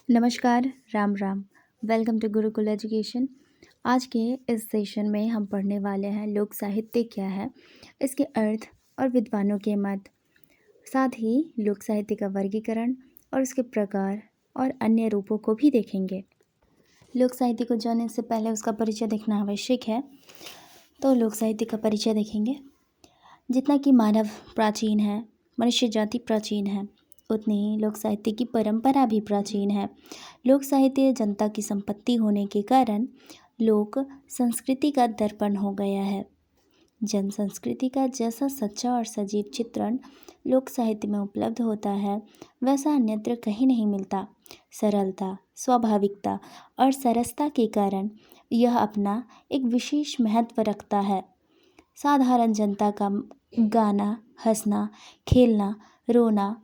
नमस्कार, Ram Ram. Welcome to Gurukul education. आज के इस सेशन में हम पढ़ने वाले हैं लोक साहित्य क्या है, इसके अर्थ और विद्वानों के मत, साथ ही लोक साहित्य का वर्गीकरण और उसके प्रकार और अन्य रूपों को भी देखेंगे। लोक साहित्य को जानने से पहले उसका परिचय देखना आवश्यक है। तो लोक साहित्य का परिचय देखेंगे। जितना कि मानव प्राचीन है, मनुष्य जाति प्राचीन है, उतनी ही लोक साहित्य की परंपरा भी प्राचीन है। लोक साहित्य जनता की संपत्ति होने के कारण लोक संस्कृति का दर्पण हो गया है। जन संस्कृति का जैसा सच्चा और सजीव चित्रण लोक साहित्य में उपलब्ध होता है, वैसा अन्यत्र कहीं नहीं मिलता। सरलता, स्वाभाविकता और सरसता के कारण यह अपना एक विशेष महत्व रखता है। साधारण जनता का गाना, हंसना, खेलना, रोना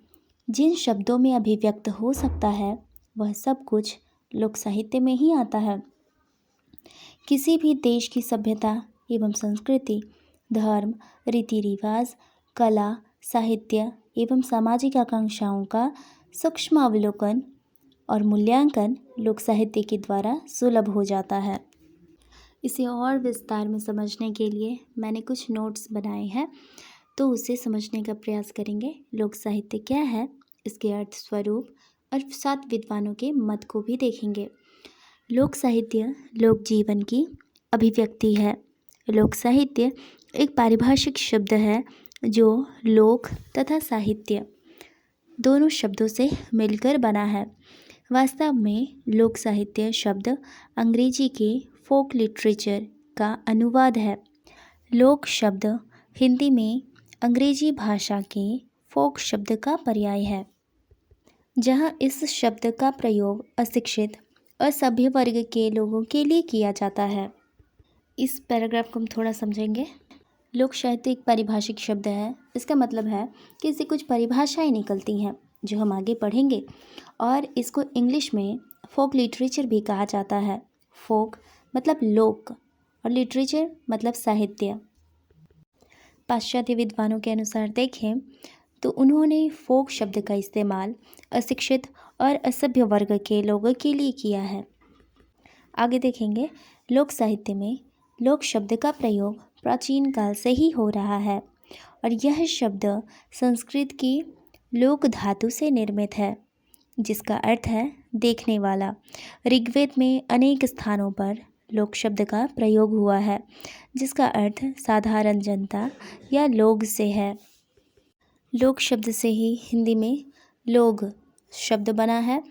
जिन शब्दों में अभिव्यक्त हो सकता है, वह सब कुछ लोक साहित्य में ही आता है। किसी भी देश की सभ्यता एवं संस्कृति, धर्म, रीति रिवाज, कला, साहित्य एवं सामाजिक आकांक्षाओं का सूक्ष्म अवलोकन और मूल्यांकन लोक साहित्य के द्वारा सुलभ हो जाता है। इसे और विस्तार में समझने के लिए मैंने कुछ नोट्स बनाए हैं, तो उसे समझने का प्रयास करेंगे। लोक साहित्य क्या है, इसके अर्थ, स्वरूप और सात विद्वानों के मत को भी देखेंगे। लोक साहित्य लोक जीवन की अभिव्यक्ति है। लोक साहित्य एक पारिभाषिक शब्द है जो लोक तथा साहित्य दोनों शब्दों से मिलकर बना है। वास्तव में लोक साहित्य शब्द अंग्रेजी के फोक लिटरेचर का अनुवाद है। लोक शब्द हिंदी में अंग्रेजी भाषा के फोक शब्द का पर्याय है, जहां इस शब्द का प्रयोग अशिक्षित और सभ्य वर्ग के लोगों के लिए किया जाता है। इस पैराग्राफ को हम थोड़ा समझेंगे। लोक साहित्य एक पारिभाषिक शब्द है। इसका मतलब है कि इससे कुछ परिभाषाएं निकलती हैं जो हम आगे पढ़ेंगे, और इसको इंग्लिश में फोक लिटरेचर भी कहा जाता है। फोक मतलब लोक और लिटरेचर मतलब साहित्य। पाश्चात्य विद्वानों के अनुसार देखें तो उन्होंने फोक शब्द का इस्तेमाल अशिक्षित और असभ्य वर्ग के लोगों के लिए किया है। आगे देखेंगे, लोक साहित्य में लोक शब्द का प्रयोग प्राचीन काल से ही हो रहा है और यह शब्द संस्कृत की लोक धातु से निर्मित है, जिसका अर्थ है देखने वाला। ऋग्वेद में अनेक स्थानों पर लोक शब्द का प्रयोग हुआ है, जिसका अर्थ साधारण जनता या लोग से है। लोक शब्द से ही हिंदी में लोग शब्द बना है।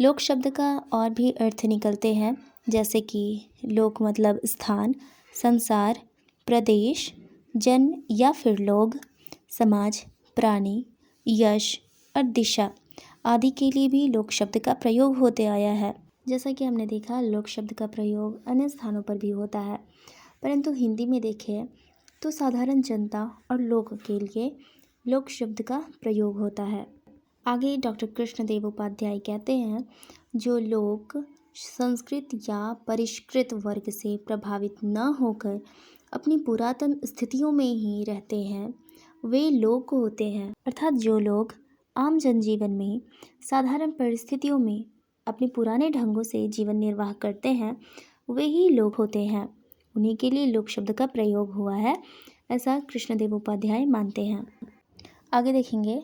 लोक शब्द का और भी अर्थ निकलते हैं, जैसे कि लोक मतलब स्थान, संसार, प्रदेश, जन या फिर लोग, समाज, प्राणी, यश और दिशा आदि के लिए भी लोक शब्द का प्रयोग होते आया है। जैसा कि हमने देखा, लोक शब्द का प्रयोग अन्य स्थानों पर भी होता है, परंतु हिंदी में देखें तो साधारण जनता और लोग के लिए लोक शब्द का प्रयोग होता है। आगे डॉक्टर कृष्णदेव उपाध्याय कहते हैं, जो लोग संस्कृत या परिष्कृत वर्ग से प्रभावित न होकर अपनी पुरातन स्थितियों में ही रहते हैं, वे लोक होते हैं। अर्थात जो लोग आम जनजीवन में साधारण परिस्थितियों में अपने पुराने ढंगों से जीवन निर्वाह करते हैं, वे ही लोग होते हैं। उन्हीं के लिए लोक शब्द का प्रयोग हुआ है, ऐसा कृष्णदेव उपाध्याय मानते हैं। आगे देखेंगे,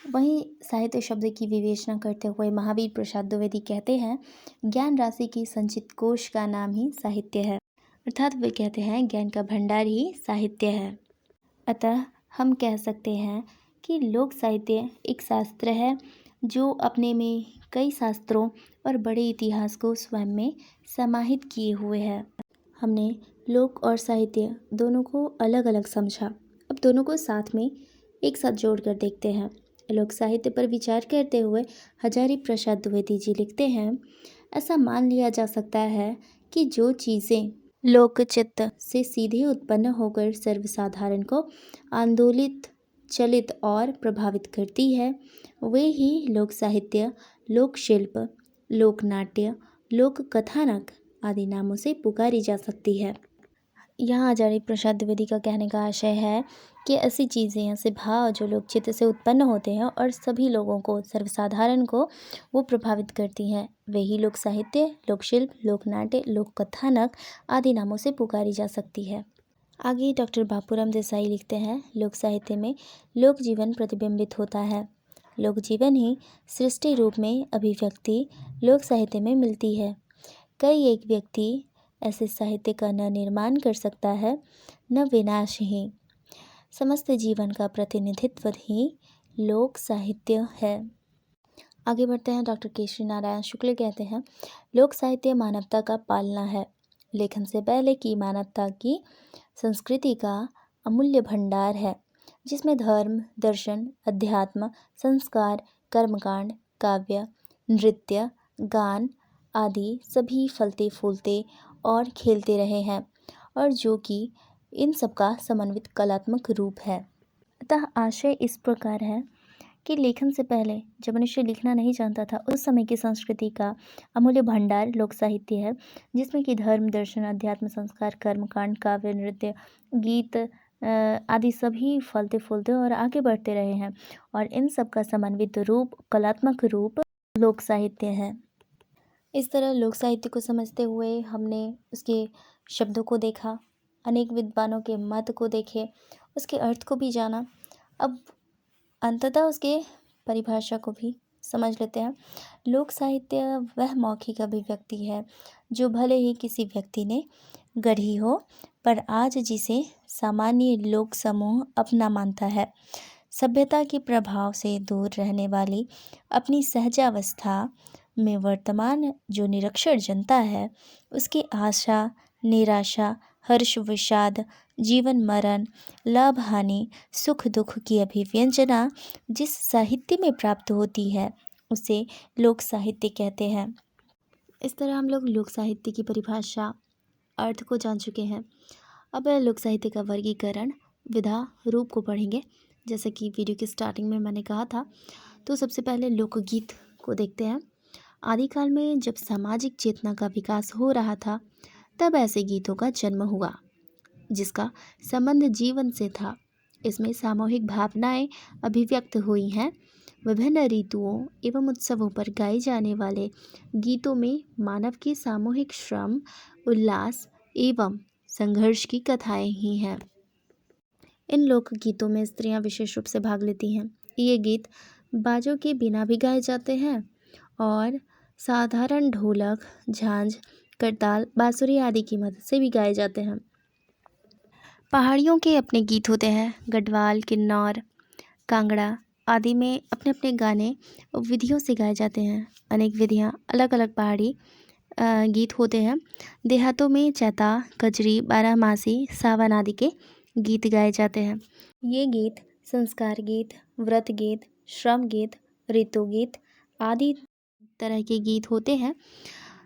वहीं साहित्य शब्द की विवेचना करते हुए महावीर प्रसाद द्विवेदी कहते हैं, ज्ञान राशि की संचित कोश का नाम ही साहित्य है। अर्थात वे कहते हैं ज्ञान का भंडार ही साहित्य है। अतः हम कह सकते हैं कि लोक साहित्य एक शास्त्र है जो अपने में कई शास्त्रों और बड़े इतिहास को स्वयं में समाहित किए हुए है। हमने लोक और साहित्य दोनों को अलग अलग समझा, अब दोनों को साथ में एक साथ जोड़कर देखते हैं। लोक साहित्य पर विचार करते हुए हजारी प्रसाद द्विवेदी जी लिखते हैं, ऐसा मान लिया जा सकता है कि जो चीज़ें लोकचित्त से सीधे उत्पन्न होकर सर्वसाधारण को आंदोलित, चलित और प्रभावित करती है, वे ही लोक साहित्य, लोक शिल्प, लोक नाट्य, लोक कथानक आदि नामों से पुकारी जा सकती है। यहाँ आचार्य प्रसाद द्विवेदी का कहने का आशय है कि ऐसी चीज़ें, ऐसे भाव जो लोक चित्र से उत्पन्न होते हैं और सभी लोगों को, सर्वसाधारण को वो प्रभावित करती हैं, वही लोक साहित्य, लोक शिल्प, लोक नाट्य, लोक कथानक आदि नामों से पुकारी जा सकती है। आगे डॉक्टर बापूराम देसाई लिखते हैं, लोक साहित्य में लोक जीवन प्रतिबिंबित होता है। लोक जीवन ही सृष्टि रूप में अभिव्यक्ति लोक साहित्य में मिलती है। कई एक व्यक्ति ऐसे साहित्य का न निर्माण कर सकता है, न विनाश ही। समस्त जीवन का प्रतिनिधित्व ही लोक साहित्य है। आगे बढ़ते हैं। डॉक्टर केशरी नारायण शुक्ल कहते हैं, लोक साहित्य मानवता का पालना है। लेखन से पहले की मानवता की संस्कृति का अमूल्य भंडार है, जिसमें धर्म, दर्शन, अध्यात्म, संस्कार, कर्मकांड, काव्य, नृत्य, गान आदि सभी फलते फूलते और खेलते रहे हैं, और जो कि इन सबका समन्वित कलात्मक रूप है। अतः आशय इस प्रकार है कि लेखन से पहले जब मनुष्य लिखना नहीं जानता था, उस समय की संस्कृति का अमूल्य भंडार लोक साहित्य है, जिसमें कि धर्म, दर्शन, अध्यात्म, संस्कार, कर्मकांड, काव्य, नृत्य, गीत आदि सभी फलते फूलते और आगे बढ़ते रहे हैं, और इन सब का समन्वित रूप, कलात्मक रूप लोक साहित्य है। इस तरह लोक साहित्य को समझते हुए हमने उसके शब्दों को देखा, अनेक विद्वानों के मत को देखे, उसके अर्थ को भी जाना। अब अंततः उसके परिभाषा को भी समझ लेते हैं। लोक साहित्य वह मौखिक अभिव्यक्ति है जो भले ही किसी व्यक्ति ने गढ़ी हो, पर आज जिसे सामान्य लोक समूह अपना मानता है। सभ्यता के प्रभाव से दूर रहने वाली अपनी सहजावस्था में वर्तमान जो निरक्षर जनता है, उसकी आशा, निराशा, हर्ष, विषाद, जीवन मरण, लाभ हानि, सुख दुख की अभिव्यंजना जिस साहित्य में प्राप्त होती है, उसे लोक साहित्य कहते हैं। इस तरह हम लोग लोक साहित्य की परिभाषा, अर्थ को जान चुके हैं। अब लोक साहित्य का वर्गीकरण, विधा, रूप को पढ़ेंगे। जैसे कि वीडियो की स्टार्टिंग में मैंने कहा था, तो सबसे पहले लोकगीत को देखते हैं। आदिकाल में जब सामाजिक चेतना का विकास हो रहा था, तब ऐसे गीतों का जन्म हुआ जिसका संबंध जीवन से था। इसमें सामूहिक भावनाएं अभिव्यक्त हुई हैं। विभिन्न ऋतुओं एवं उत्सवों पर गाए जाने वाले गीतों में मानव के सामूहिक श्रम, उल्लास एवं संघर्ष की कथाएं ही हैं। इन लोकगीतों में स्त्रियां विशेष रूप से भाग लेती हैं। ये गीत बाजों के बिना भी गाए जाते हैं और साधारण ढोलक, झांझ, करताल, बांसुरी आदि की मदद से भी गाए जाते हैं। पहाड़ियों के अपने गीत होते हैं। गढ़वाल, किन्नौर, कांगड़ा आदि में अपने अपने गाने विधियों से गाए जाते हैं। अनेक विधियाँ, अलग अलग पहाड़ी गीत होते हैं। देहातों में चैता, कजरी, बारहमासी, सावन आदि के गीत गाए जाते हैं। ये गीत संस्कार गीत, व्रत गीत, श्रम गीत, ऋतु गीत आदि तरह के गीत होते हैं।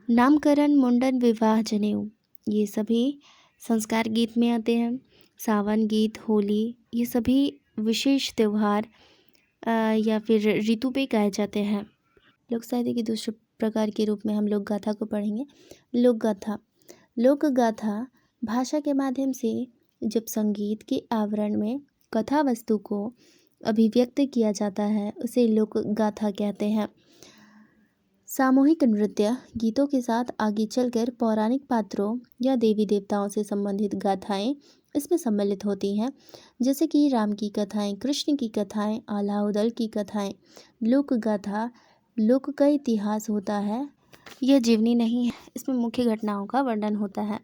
नामकरण, मुंडन, विवाह, जनेऊ ये सभी संस्कार गीत में आते हैं। सावन गीत, होली ये सभी विशेष त्यौहार या फिर ऋतु पे गाए जाते हैं। लोक साहित्य के दूसरे प्रकार के रूप में हम लोक गाथा को पढ़ेंगे। लोक गाथा, लोक गाथा भाषा के माध्यम से जब संगीत के आवरण में कथा वस्तु को अभिव्यक्त किया जाता है, उसे लोक गाथा कहते हैं। सामूहिक नृत्य गीतों के साथ आगे चलकर पौराणिक पात्रों या देवी देवताओं से संबंधित गाथाएं इसमें सम्मिलित होती हैं, जैसे कि राम की कथाएं, कृष्ण की कथाएं, आल्हा की कथाएं। लोक गाथा लोक का इतिहास होता है, यह जीवनी नहीं है। इसमें मुख्य घटनाओं का वर्णन होता है।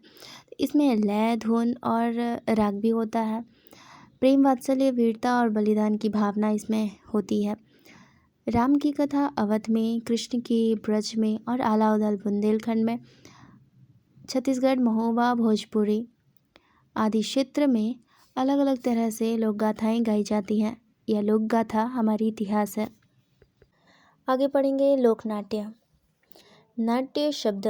इसमें लय, धुन और राग भी होता है। प्रेम, वात्सल्य, वीरता और बलिदान की भावना इसमें होती है। राम की कथा अवध में, कृष्ण के ब्रज में और आला बुंदेलखंड में, छत्तीसगढ़, महोबा, भोजपुरी आदि क्षेत्र में अलग अलग तरह से लोक गाथाएँ गाई जाती हैं। यह लोक गाथा हमारी इतिहास है। आगे पढ़ेंगे लोक नाट्य। नाट्य शब्द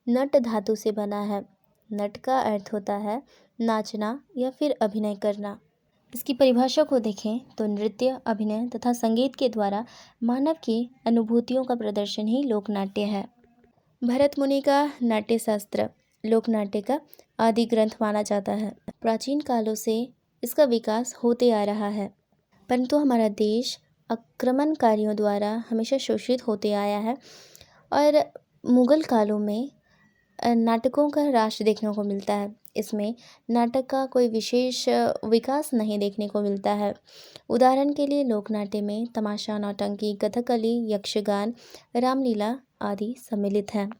नट धातु से बना है। नट का अर्थ होता है नाचना या फिर अभिनय करना। इसकी परिभाषा को देखें तो नृत्य, अभिनय तथा संगीत के द्वारा मानव की अनुभूतियों का प्रदर्शन ही लोक नाट्य है। भरत मुनि का नाट्य शास्त्र लोक नाट्य का आदि ग्रंथ माना जाता है। प्राचीन कालों से इसका विकास होते आ रहा है, परंतु हमारा देश आक्रमणकारियों द्वारा हमेशा शोषित होते आया है और मुगल कालों में नाटकों का राष्ट्र देखने को मिलता है। इसमें नाटक का कोई विशेष विकास नहीं देखने को मिलता है। उदाहरण के लिए लोकनाट्य में तमाशा, नौटंकी, कथकली, यक्षगान, रामलीला आदि सम्मिलित हैं।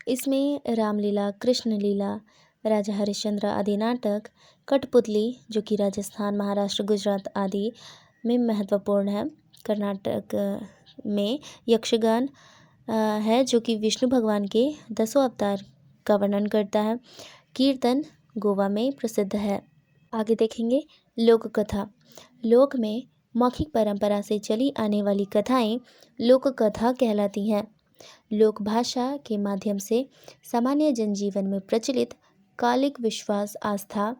इसमें रामलीला, कृष्ण लीला, राजा हरिश्चंद्र आदि नाटक, कठपुतली जो कि राजस्थान, महाराष्ट्र, गुजरात आदि में महत्वपूर्ण है। कर्नाटक में यक्षगान है जो कि विष्णु भगवान के 10 अवतार का वर्णन करता है। कीर्तन गोवा में प्रसिद्ध है। आगे देखेंगे लोक कथा। लोक में मौखिक परंपरा से चली आने वाली कथाएं लोक कथा कहलाती हैं। लोक भाषा के माध्यम से सामान्य जनजीवन में प्रचलित कालिक विश्वास, आस्था,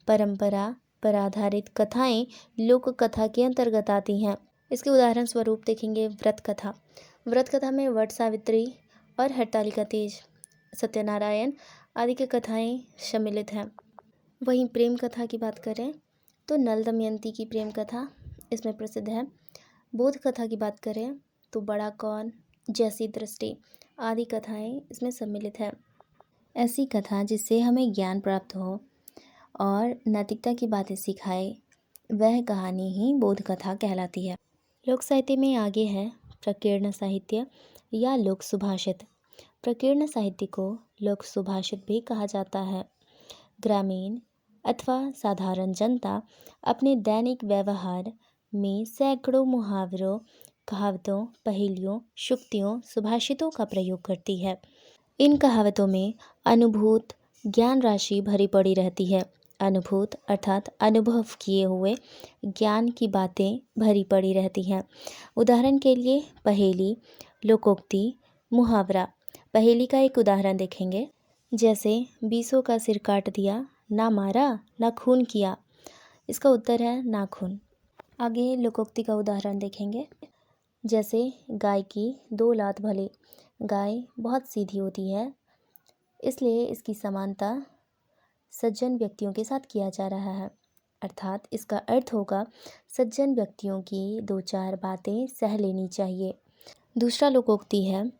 परंपरा पर आधारित कथाएं लोक कथा के अंतर्गत आती हैं। इसके उदाहरण स्वरूप देखेंगे व्रत कथा। व्रत कथा में वट सावित्री और हरतालिका तीज, सत्यनारायण आदि की कथाएं सम्मिलित हैं। वहीं प्रेम कथा की बात करें तो नल दमयंती की प्रेम कथा इसमें प्रसिद्ध है। बोध कथा की बात करें तो बड़ा कौन, जैसी दृष्टि आदि कथाएं इसमें सम्मिलित है। ऐसी कथा जिससे हमें ज्ञान प्राप्त हो और नैतिकता की बातें सिखाए, वह कहानी ही बोध कथा कहलाती है। लोक साहित्य में आगे है प्रकीर्ण साहित्य या लोक सुभाषित। प्रकीर्ण साहित्य को लोक सुभाषित भी कहा जाता है। ग्रामीण अथवा साधारण जनता अपने दैनिक व्यवहार में सैकड़ों मुहावरों, कहावतों, पहेलियों, शुक्तियों, सुभाषितों का प्रयोग करती है। इन कहावतों में अनुभूत ज्ञान राशि भरी पड़ी रहती है। अनुभूत अर्थात अनुभव किए हुए ज्ञान की बातें भरी पड़ी रहती हैं। उदाहरण के लिए पहेली, लोकोक्ति, मुहावरा। पहेली का एक उदाहरण देखेंगे, जैसे 20 का सिर काट दिया, ना मारा ना खून किया। इसका उत्तर है नाखून। आगे लोकोक्ति का उदाहरण देखेंगे, जैसे गाय की 2 लात भले। गाय बहुत सीधी होती है, इसलिए इसकी समानता सज्जन व्यक्तियों के साथ किया जा रहा है। अर्थात इसका अर्थ होगा सज्जन व्यक्तियों की 2-4 बातें सह लेनी चाहिए। दूसरा लोकोक्ति है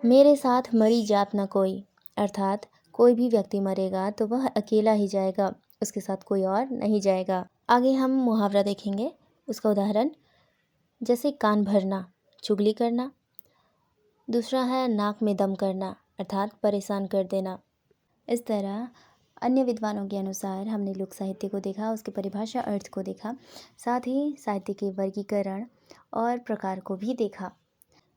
मेरे साथ मरी जात न कोई। अर्थात कोई भी व्यक्ति मरेगा तो वह अकेला ही जाएगा, उसके साथ कोई और नहीं जाएगा। आगे हम मुहावरा देखेंगे। उसका उदाहरण जैसे कान भरना, चुगली करना। दूसरा है नाक में दम करना, अर्थात परेशान कर देना। इस तरह अन्य विद्वानों के अनुसार हमने लोक साहित्य को देखा, उसके परिभाषा अर्थ को देखा, साथ ही साहित्य के वर्गीकरण और प्रकार को भी देखा।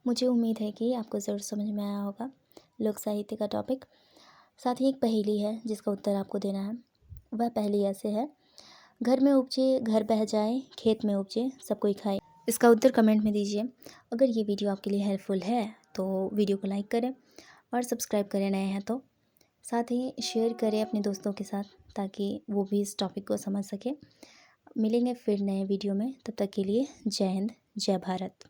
मुझे उम्मीद है कि आपको ज़रूर समझ में आया होगा लोक साहित्य का टॉपिक। साथ ही एक पहेली है जिसका उत्तर आपको देना है। वह पहेली ऐसे है, घर में उपजे घर बह जाए, खेत में उपजे सब कोई खाए। इसका उत्तर कमेंट में दीजिए। अगर ये वीडियो आपके लिए हेल्पफुल है तो वीडियो को लाइक करें और सब्सक्राइब करें नए हैं तो। साथ ही शेयर करें अपने दोस्तों के साथ ताकि वो भी इस टॉपिक को समझ सकें। मिलेंगे फिर नए वीडियो में, तब तक के लिए जय हिंद, जय भारत।